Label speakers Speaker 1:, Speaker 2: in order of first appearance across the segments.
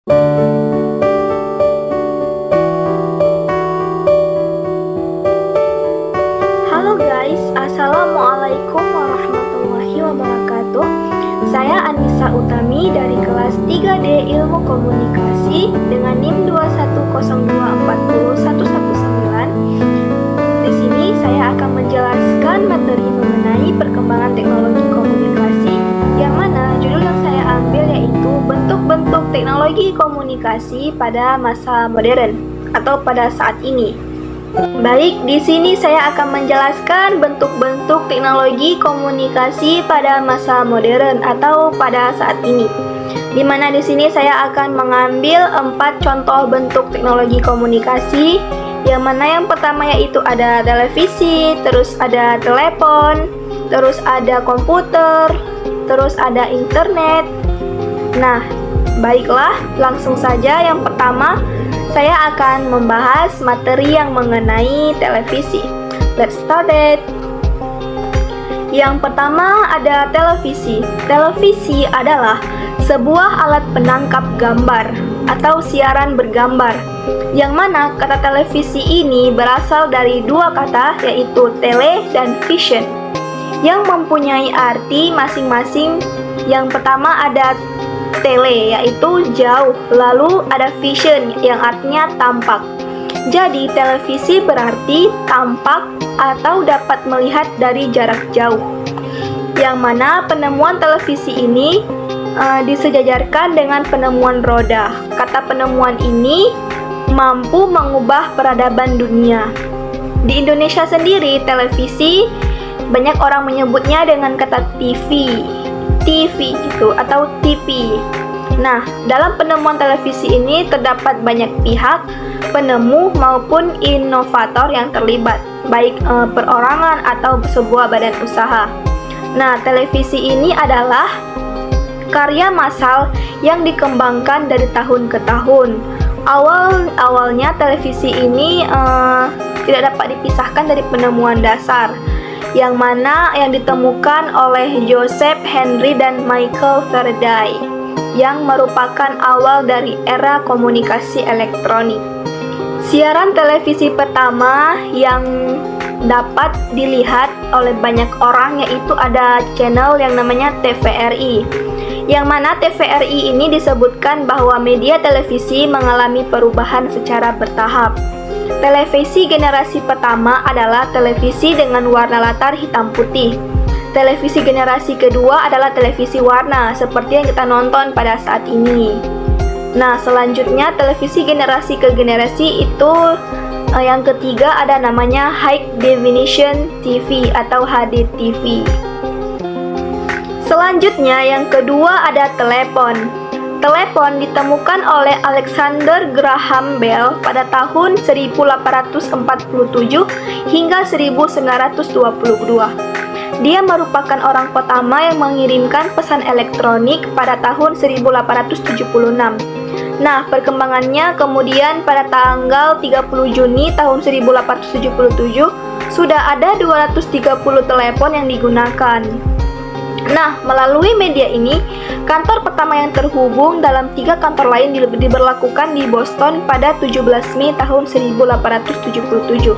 Speaker 1: Halo guys, Assalamualaikum warahmatullahi wabarakatuh. Saya Anissa Utami dari kelas 3D Ilmu Komunikasi dengan NIM 210240119. Di sini saya akan menjelaskan materi mengenai perkembangan teknologi komunikasi, yang mana judul yang saya ambil yaitu bentuk-bentuk teknologi komunikasi pada masa modern atau pada saat ini. Baik, di sini saya akan menjelaskan bentuk-bentuk teknologi komunikasi pada masa modern atau pada saat ini. Di mana di sini saya akan mengambil 4 contoh bentuk teknologi komunikasi, yang mana yang pertama yaitu ada televisi, terus ada telepon, terus ada komputer, terus ada internet. Nah, baiklah, langsung saja yang pertama saya akan membahas materi yang mengenai televisi. Let's start it. Yang pertama ada televisi. Televisi adalah sebuah alat penangkap gambar atau siaran bergambar, yang mana kata televisi ini berasal dari dua kata yaitu tele dan vision, yang mempunyai arti masing-masing. Yang pertama ada tele yaitu jauh, lalu ada vision yang artinya tampak. Jadi televisi berarti tampak atau dapat melihat dari jarak jauh, yang mana penemuan televisi ini disejajarkan dengan penemuan roda. Kata penemuan ini mampu mengubah peradaban dunia. Di Indonesia sendiri, televisi banyak orang menyebutnya dengan kata TV gitu atau TV. Nah, dalam penemuan televisi ini terdapat banyak pihak, penemu maupun inovator yang terlibat, baik perorangan atau sebuah badan usaha. Nah, televisi ini adalah karya massal yang dikembangkan dari tahun ke tahun. Awalnya televisi ini tidak dapat dipisahkan dari penemuan dasar, yang mana yang ditemukan oleh Joseph Henry dan Michael Faraday, yang merupakan awal dari era komunikasi elektronik. Siaran televisi pertama yang dapat dilihat oleh banyak orang yaitu ada channel yang namanya TVRI, yang mana TVRI ini disebutkan bahwa media televisi mengalami perubahan secara bertahap. Televisi generasi pertama adalah televisi dengan warna latar hitam putih. Televisi generasi kedua adalah televisi warna, seperti yang kita nonton pada saat ini. Nah, selanjutnya televisi generasi ke generasi itu yang ketiga ada namanya High Definition TV atau HDTV. Selanjutnya yang kedua ada telepon. Telepon ditemukan oleh Alexander Graham Bell pada tahun 1847 hingga 1922. Dia merupakan orang pertama yang mengirimkan pesan elektronik pada tahun 1876. Nah, perkembangannya kemudian pada tanggal 30 Juni tahun 1877 sudah ada 230 telepon yang digunakan. Nah, melalui media ini, kantor pertama yang terhubung dalam 3 kantor lain diberlakukan di Boston pada 17 Mei tahun 1877.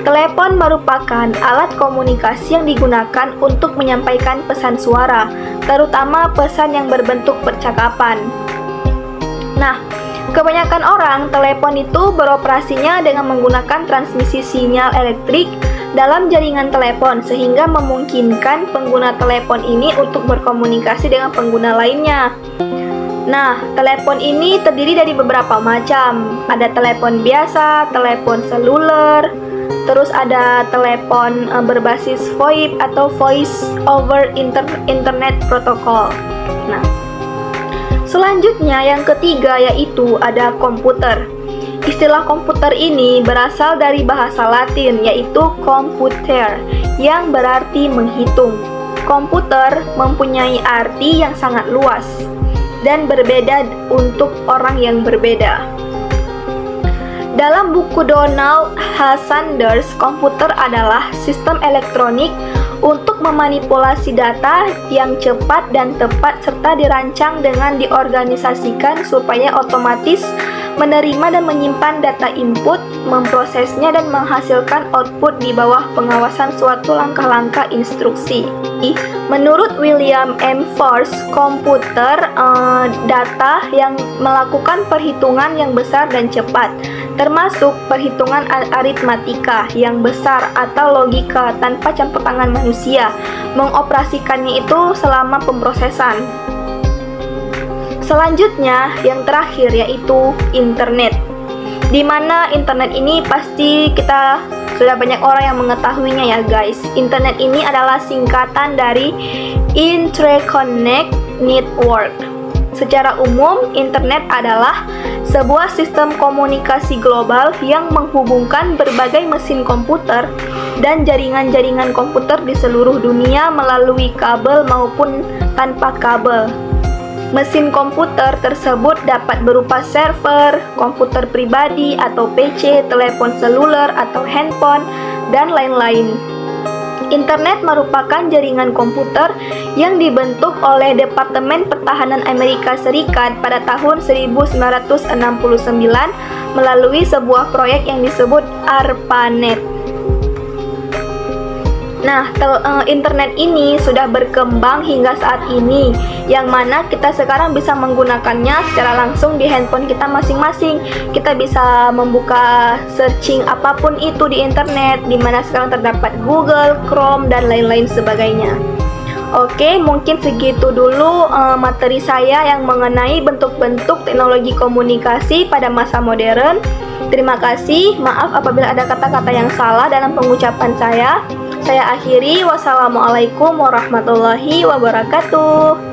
Speaker 1: Telepon merupakan alat komunikasi yang digunakan untuk menyampaikan pesan suara, terutama pesan yang berbentuk percakapan. Nah, kebanyakan orang telepon itu beroperasinya dengan menggunakan transmisi sinyal elektrik dalam jaringan telepon, sehingga memungkinkan pengguna telepon ini untuk berkomunikasi dengan pengguna lainnya. Nah, telepon ini terdiri dari beberapa macam. Ada telepon biasa, telepon seluler, terus ada telepon berbasis VoIP atau Voice over Internet Protocol. Nah, selanjutnya yang ketiga yaitu ada komputer. Istilah komputer ini berasal dari bahasa Latin yaitu computer, yang berarti menghitung. Komputer mempunyai arti yang sangat luas dan berbeda untuk orang yang berbeda. Dalam buku Donald H. Sanders, komputer adalah sistem elektronik untuk memanipulasi data yang cepat dan tepat serta dirancang dengan diorganisasikan supaya otomatis menerima dan menyimpan data input, memprosesnya dan menghasilkan output di bawah pengawasan suatu langkah-langkah instruksi. Menurut William M. Force, komputer data yang melakukan perhitungan yang besar dan cepat, termasuk perhitungan aritmatika yang besar atau logika tanpa campur tangan manusia, mengoperasikannya itu selama pemrosesan. Selanjutnya, yang terakhir yaitu internet. Di mana internet ini pasti kita sudah banyak orang yang mengetahuinya ya guys. Internet ini adalah singkatan dari Interconnect Network. Secara umum, internet adalah sebuah sistem komunikasi global yang menghubungkan berbagai mesin komputer dan jaringan-jaringan komputer di seluruh dunia melalui kabel maupun tanpa kabel. Mesin komputer tersebut dapat berupa server, komputer pribadi atau PC, telepon seluler atau handphone, dan lain-lain. Internet merupakan jaringan komputer yang dibentuk oleh Departemen Pertahanan Amerika Serikat pada tahun 1969 melalui sebuah proyek yang disebut ARPANET. Nah, internet ini sudah berkembang hingga saat ini, yang mana kita sekarang bisa menggunakannya secara langsung di handphone kita masing-masing. Kita bisa membuka searching apapun itu di internet, di mana sekarang terdapat Google, Chrome, dan lain-lain sebagainya. Oke, mungkin segitu dulu materi saya yang mengenai bentuk-bentuk teknologi komunikasi pada masa modern. Terima kasih, maaf apabila ada kata-kata yang salah dalam pengucapan saya. Saya akhiri, wassalamualaikum warahmatullahi wabarakatuh.